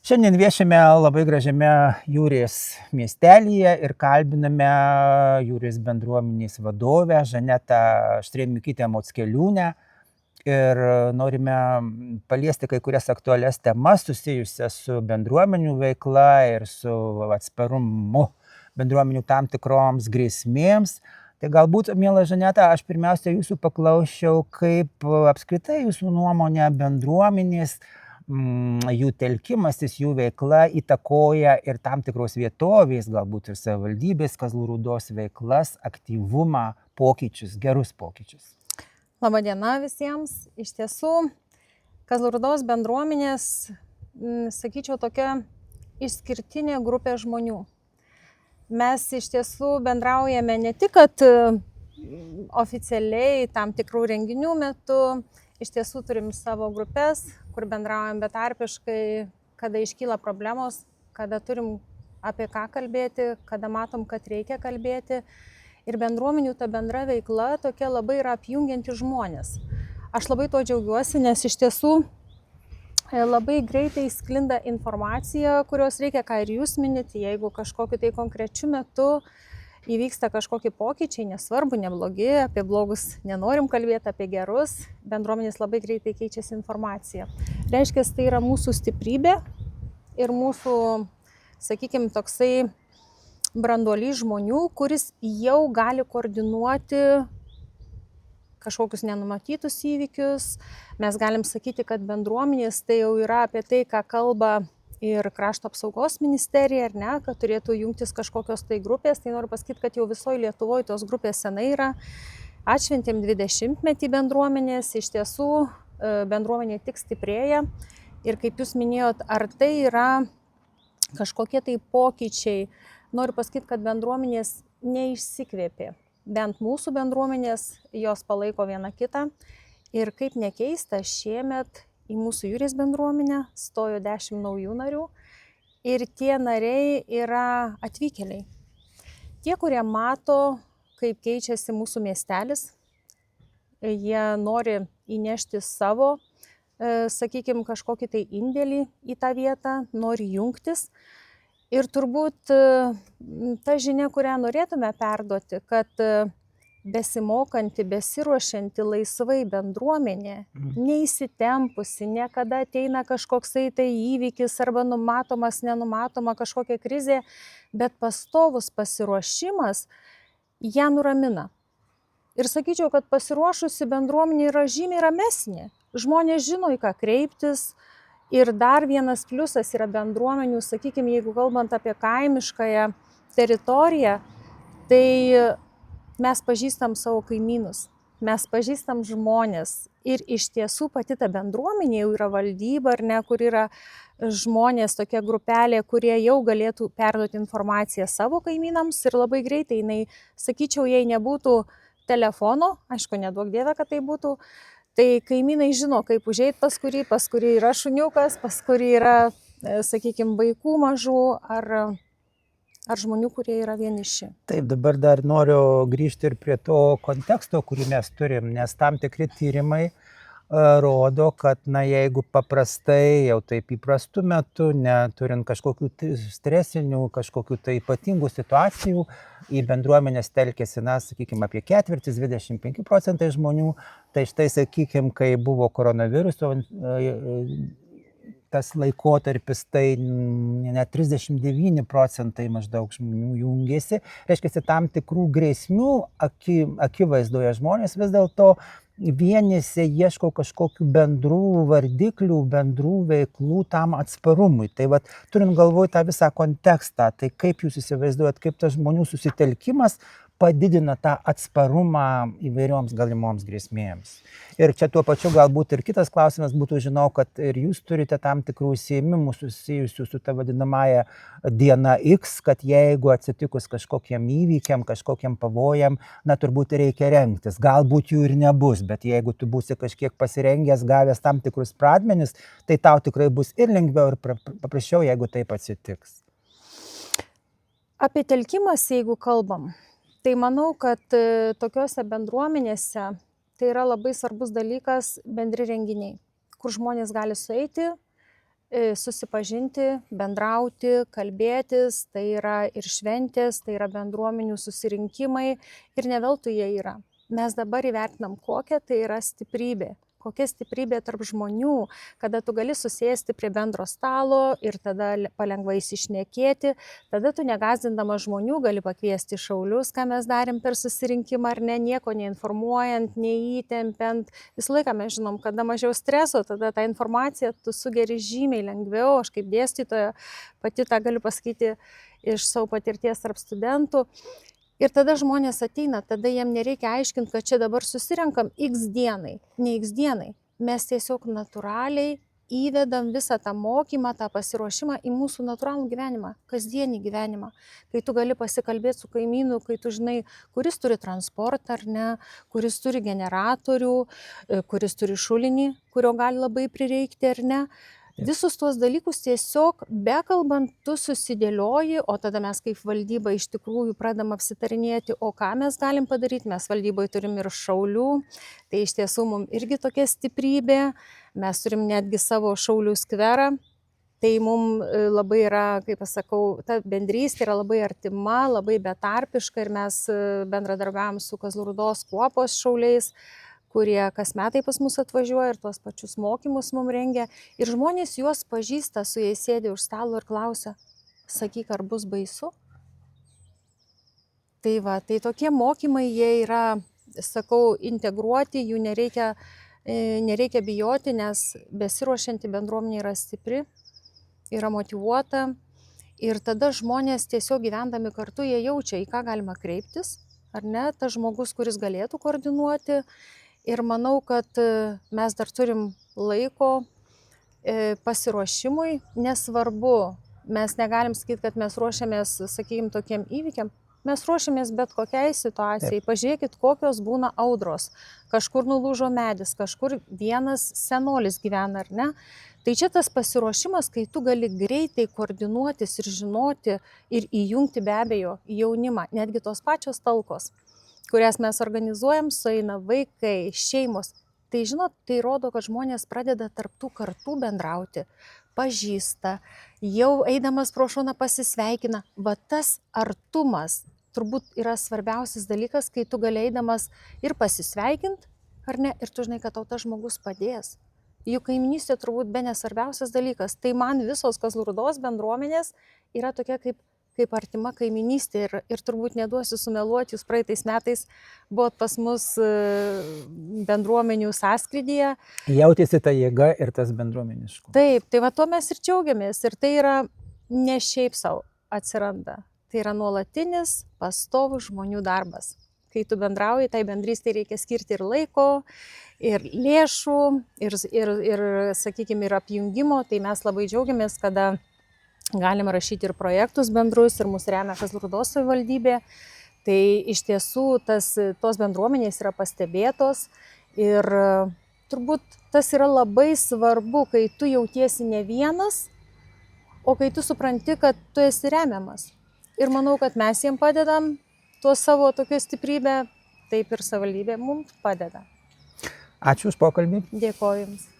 Šiandien viešime labai gražiame Jūrės miestelyje ir kalbiname Jūrės bendruomenės vadovę Žanetą Štrėmikytę-Mockeliūnę ir norime paliesti kai kurias aktualias temas susijusias su bendruomenių veikla ir su atsparumu bendruomenių tam tikroms grėsmėms. Tai galbūt, miela Žaneta, aš pirmiausia jūsų paklausčiau, kaip apskritai jūsų nuomonė bendruomenės, jų telkimasis, jų veikla įtakoja ir tam tikros vietovės, galbūt ir savivaldybės Kazlų Rūdos veiklas, aktyvumą, pokyčius, gerus pokyčius. Labadiena visiems. Iš tiesų, Kazlų Rūdos bendruomenės, sakyčiau, tokia išskirtinė grupė žmonių. Mes iš tiesų bendraujame ne tik, kad oficialiai tam tikrų renginių metu, iš tiesų turim savo grupės, kur bendraujam betarpiškai, kada iškyla problemos, kada turim apie ką kalbėti, kada matom, kad reikia kalbėti. Ir bendruomenių ta bendra veikla tokia labai yra apjungianti žmonės. Aš labai to džiaugiuosi, nes iš tiesų labai greitai sklinda informacija, kurios reikia, ką ir jūs minite, jeigu kažkokiu tai konkrečiu metu įvyksta kažkokie pokyčiai, nesvarbu, neblogi, apie blogus nenorim kalbėti, apie gerus, bendruomenės labai greitai keičiasi informacija. Reiškia, tai yra mūsų stiprybė ir mūsų, sakykime, toksai branduolys žmonių, kuris jau gali koordinuoti kažkokius nenumatytus įvykius. Mes galim sakyti, kad bendruomenės tai jau yra apie tai, ką kalba ir Krašto apsaugos ministerija, ar ne, kad turėtų jungtis kažkokios tai grupės. Tai noriu pasakyti, kad jau visoje Lietuvoje tos grupės senai yra. Atšventėm 20-metį bendruomenės, iš tiesų bendruomenė tik stiprėja. Ir kaip jūs minėjot, ar tai yra kažkokie tai pokyčiai, noriu pasakyti, kad bendruomenės neišsikvėpė. Bent mūsų bendruomenės, jos palaiko viena kitą. Ir kaip nekeista, šiemet į mūsų Jūrės bendruomenę stojo 10 naujų narių ir tie nariai yra atvykėliai. Tie, kurie mato, kaip keičiasi mūsų miestelis, jie nori įnešti savo, sakykime, kažkokį tai indėlį į tą vietą, nori jungtis. Ir turbūt ta žinia, kurią norėtume perduoti, kad besimokanti, besiruošianti laisvai bendruomenė, neįsitempusi, niekada ateina kažkoksai tai įvykis arba numatomas, nenumatoma kažkokia krizė, bet pastovus pasiruošimas ją nuramina. Ir sakyčiau, kad pasiruošusi bendruomenė yra žymiai ramesnė. Žmonės žino, į ką kreiptis. Ir dar vienas pliusas yra bendruomenių, sakykime, jeigu kalbant apie kaimiškąją teritoriją, tai mes pažįstam savo kaimynus, mes pažįstam žmonės ir iš tiesų pati ta bendruomenė jau yra valdyba, ar ne, kur yra žmonės, tokia grupelė, kurie jau galėtų perduoti informaciją savo kaimynams ir labai greitai, sakyčiau, jei nebūtų telefono, aišku, neduok Dieve, kad tai būtų, tai kaimynai žino, kaip užeiti pas kurį yra šuniukas, pas kurį yra, sakykime, vaikų mažų ar žmonių, kurie yra vieniši. Taip, dabar dar noriu grįžti ir prie to konteksto, kurį mes turim, nes tam tikri tyrimai rodo, kad jeigu paprastai, jau taip įprastų metų, neturint kažkokių stresinių, kažkokių tai ypatingų situacijų, į bendruomenės telkėsi, sakykime, apie ketvirtis, 25% žmonių, tai štai, sakykime, kai buvo koronaviruso tas laikotarpis, tai net 39% maždaug žmonių jungėsi, reiškia, tam tikrų grėsmių akivaizdoje žmonės vis dėlto vienėse ieško kažkokių bendrų vardiklių, bendrų veiklų tam atsparumui. Tai vat, turint galvoj tą visą kontekstą, tai kaip jūs įsivaizduojat, kaip tas žmonių susitelkimas padidina tą atsparumą įvairioms galimoms grėsmėms. Ir čia tuo pačiu galbūt ir kitas klausimas būtų, žinau, kad ir jūs turite tam tikrų užsiėmimų susijusių su ta vadinamąja diena X, kad jeigu atsitikus kažkokiem įvykiam, kažkokiem pavojam, turbūt reikia rengtis. Galbūt jų ir nebus, bet jeigu tu būsi kažkiek pasirengęs, gavęs tam tikrus pradmenis, tai tau tikrai bus ir lengviau, ir paprasčiau, jeigu taip atsitiks. Apie telkimąsi, jeigu kalbam, tai manau, kad tokiuose bendruomenėse tai yra labai svarbus dalykas bendri renginiai, kur žmonės gali sueiti, susipažinti, bendrauti, kalbėtis, tai yra ir šventės, tai yra bendruomenių susirinkimai ir ne veltui jie yra. Mes dabar įvertinam, kokia tai yra stiprybė. Kokia stiprybė tarp žmonių, kada tu gali susėsti prie bendro stalo ir tada palengvai įsišnekėti, tada tu negazdindama žmonių gali pakviesti šaulius, ką mes darėm per susirinkimą ar ne, nieko neinformuojant, neįtempiant. Visą laiką mes žinom, kada mažiau streso, tada tą informaciją tu sugeri žymiai lengviau. Aš kaip dėstytoja pati tą galiu pasakyti iš savo patirties tarp studentų. Ir tada žmonės ateina, tada jiem nereikia aiškinti, kad čia dabar susirenkam x dienai, ne x dienai. Mes tiesiog natūraliai įvedam visą tą mokymą, tą pasiruošimą į mūsų natūralų gyvenimą, kasdienį gyvenimą. Kai tu gali pasikalbėti su kaimynu, kai tu žinai, kuris turi transportą ar ne, kuris turi generatorių, kuris turi šulinį, kurio gali labai prireikti ar ne. Visus tuos dalykus tiesiog bekalbant tu susidėlioji, o tada mes kaip valdyba iš tikrųjų pradam apsitarinėti, o ką mes galim padaryti. Mes valdyboje turim ir šaulių, tai iš tiesų mums irgi tokia stiprybė. Mes turim netgi savo šaulių skverą. Tai mums labai yra, kaip aš sakau, ta bendrystė yra labai artima, labai betarpiška ir mes bendradarbiavom su Kazlų Rūdos kuopos šauliais, kurie kas metai pas mus atvažiuoja ir tuos pačius mokymus mums rengia. Ir žmonės juos pažįsta, su jais sėdi už stalo ir klausia, sakyk, ar bus baisu? Tai va, tai tokie mokymai, jie yra, sakau, integruoti, jų nereikia bijoti, nes besiruošianti bendruomenė yra stipri, yra motyvuota. Ir tada žmonės tiesiog gyvendami kartu, jie jaučia, į ką galima kreiptis, ar ne, tas žmogus, kuris galėtų koordinuoti. Ir manau, kad mes dar turim laiko pasiruošimui, nesvarbu, mes negalim sakyti, kad mes ruošiamės, sakykime, tokiem įvykiam, mes ruošiamės bet kokiai situacijai. Pažiūrėkit, kokios būna audros, kažkur nulūžo medis, kažkur vienas senolis gyvena ar ne. Tai čia tas pasiruošimas, kai tu gali greitai koordinuotis ir žinoti ir įjungti be abejo jaunimą, netgi tos pačios talkos, kurias mes organizuojam, sueina vaikai, šeimos. Tai žinot, tai rodo, kad žmonės pradeda tarp tų kartų bendrauti, pažįsta, jau eidamas pro šoną pasisveikina. Va tas artumas turbūt yra svarbiausias dalykas, kai tu gali eidamas ir pasisveikint, ar ne, ir tu žinai, kad tau tas žmogus padės. Juk kaiminystė turbūt bene svarbiausias dalykas. Tai man visos Kazlų Rūdos bendruomenės yra tokia kaip artima kaiminystė ir turbūt neduosiu sumeluoti, jūs praeitais metais buvot pas mus bendruomenių sąskrydyje. Jautėsi ta jėga ir tas bendruomeniškumas. Taip, tai va tuo mes ir džiaugiamės ir tai yra ne šiaip savo atsiranda, tai yra nuolatinis, pastovus žmonių darbas. Kai tu bendrauji, tai bendrystei reikia skirti ir laiko, ir lėšų, ir sakykime, ir apjungimo, tai mes labai džiaugiamės, kada galime rašyti ir projektus bendrus, ir mūsų remia Kazlų Rūdos savivaldybė. Tai iš tiesų tos bendruomenės yra pastebėtos ir turbūt tas yra labai svarbu, kai tu jautiesi ne vienas, o kai tu supranti, kad tu esi remiamas. Ir manau, kad mes jiem padedam tuo savo tokią stiprybę, taip ir savivaldybė mums padeda. Ačiū už pokalbį. Dėkoju Jums.